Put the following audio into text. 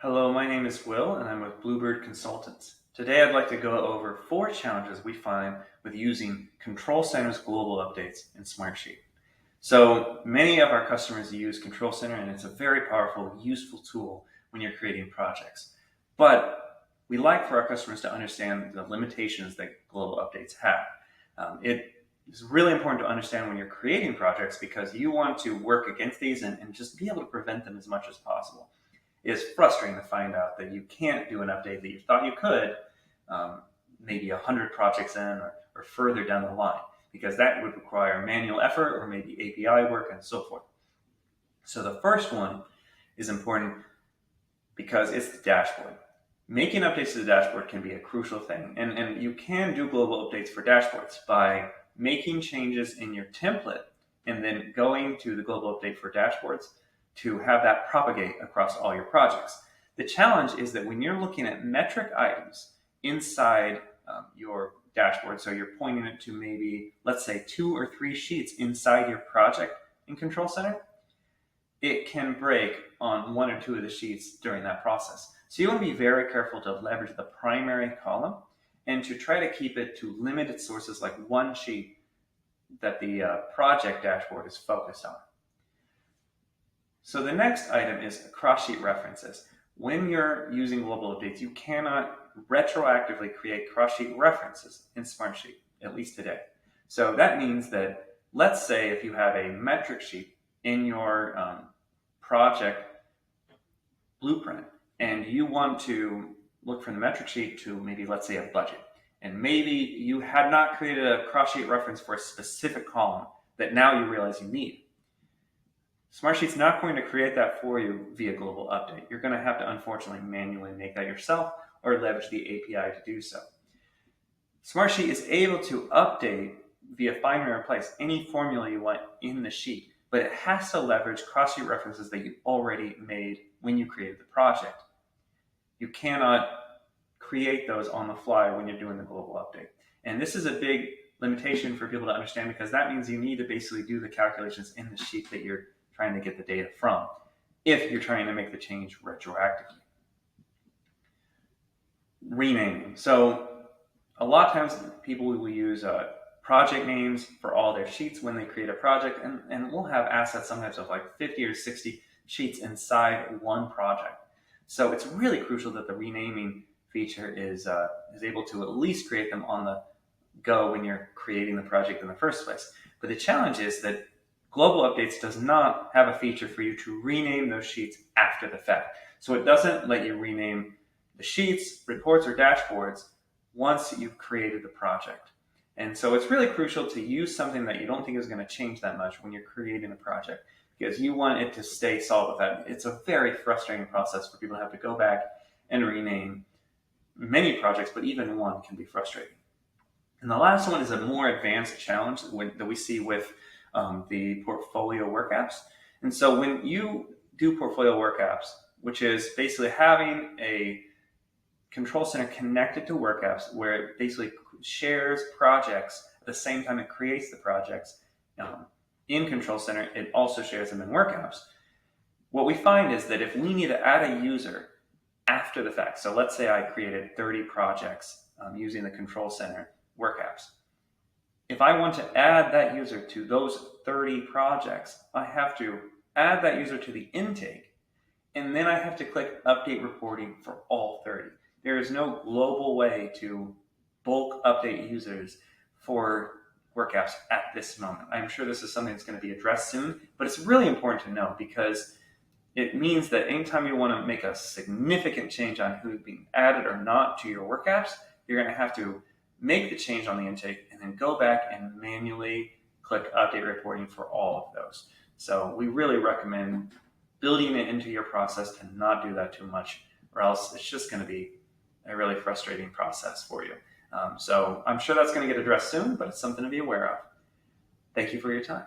Hello, my name is Will, and I'm with Bluebird Consultants. Today, I'd like to go over 4 challenges we find with using Control Center's global updates in Smartsheet. So, many of our customers use Control Center, and it's a very powerful, useful tool when you're creating projects. But we like for our customers to understand the limitations that global updates have. It is really important to understand when you're creating projects because you want to work against these and just be able to prevent them as much as possible. It's frustrating to find out that you can't do an update that you thought you could, maybe 100 projects in or further down the line, because that would require manual effort or maybe API work and so forth. So the first one is important because it's the dashboard. Making updates to the dashboard can be a crucial thing, and you can do global updates for dashboards by making changes in your template and then going to the global update for dashboards to have that propagate across all your projects. The challenge is that when you're looking at metric items inside your dashboard, so you're pointing it to maybe, let's say, 2 or 3 sheets inside your project in Control Center, it can break on 1 or 2 of the sheets during that process. So you want to be very careful to leverage the primary column and to try to keep it to limited sources like 1 sheet that the project dashboard is focused on. So the next item is cross-sheet references. When you're using global updates, you cannot retroactively create cross-sheet references in Smartsheet, at least today. So that means that, let's say if you have a metric sheet in your project blueprint, and you want to look from the metric sheet to maybe, let's say, a budget, and maybe you had not created a cross-sheet reference for a specific column that now you realize you need. Smartsheet's not going to create that for you via global update. You're going to have to, unfortunately, manually make that yourself or leverage the API to do so. Smartsheet is able to update via find and replace any formula you want in the sheet, but it has to leverage cross-sheet references that you already made when you created the project. You cannot create those on the fly when you're doing the global update. And this is a big limitation for people to understand because that means you need to basically do the calculations in the sheet that you're trying to get the data from if you're trying to make the change retroactively. Renaming. So a lot of times people will use project names for all their sheets when they create a project, and we'll have assets sometimes of like 50 or 60 sheets inside one project. So it's really crucial that the renaming feature is able to at least create them on the go when you're creating the project in the first place. But the challenge is that Global Updates does not have a feature for you to rename those sheets after the fact. So it doesn't let you rename the sheets, reports, or dashboards once you've created the project. And so it's really crucial to use something that you don't think is going to change that much when you're creating a project because you want it to stay solid with that. It's a very frustrating process for people to have to go back and rename many projects, but even one can be frustrating. And the last one is a more advanced challenge that we see with the portfolio work apps. And so when you do portfolio work apps, which is basically having a control center connected to work apps where it basically shares projects at the same time it creates the projects in control center, it also shares them in work apps. What we find is that if we need to add a user after the fact, so let's say I created 30 projects using the control center work apps. If I want to add that user to those 30 projects, I have to add that user to the intake, and then I have to click Update Reporting for all 30. There is no global way to bulk update users for work apps at this moment. I'm sure this is something that's going to be addressed soon, but it's really important to know because it means that anytime you want to make a significant change on who's being added or not to your work apps, you're going to have to make the change on the intake and then go back and manually click Update Reporting for all of those. So we really recommend building it into your process to not do that too much, or else it's just going to be a really frustrating process for you. So I'm sure that's going to get addressed soon, but it's something to be aware of. Thank you for your time.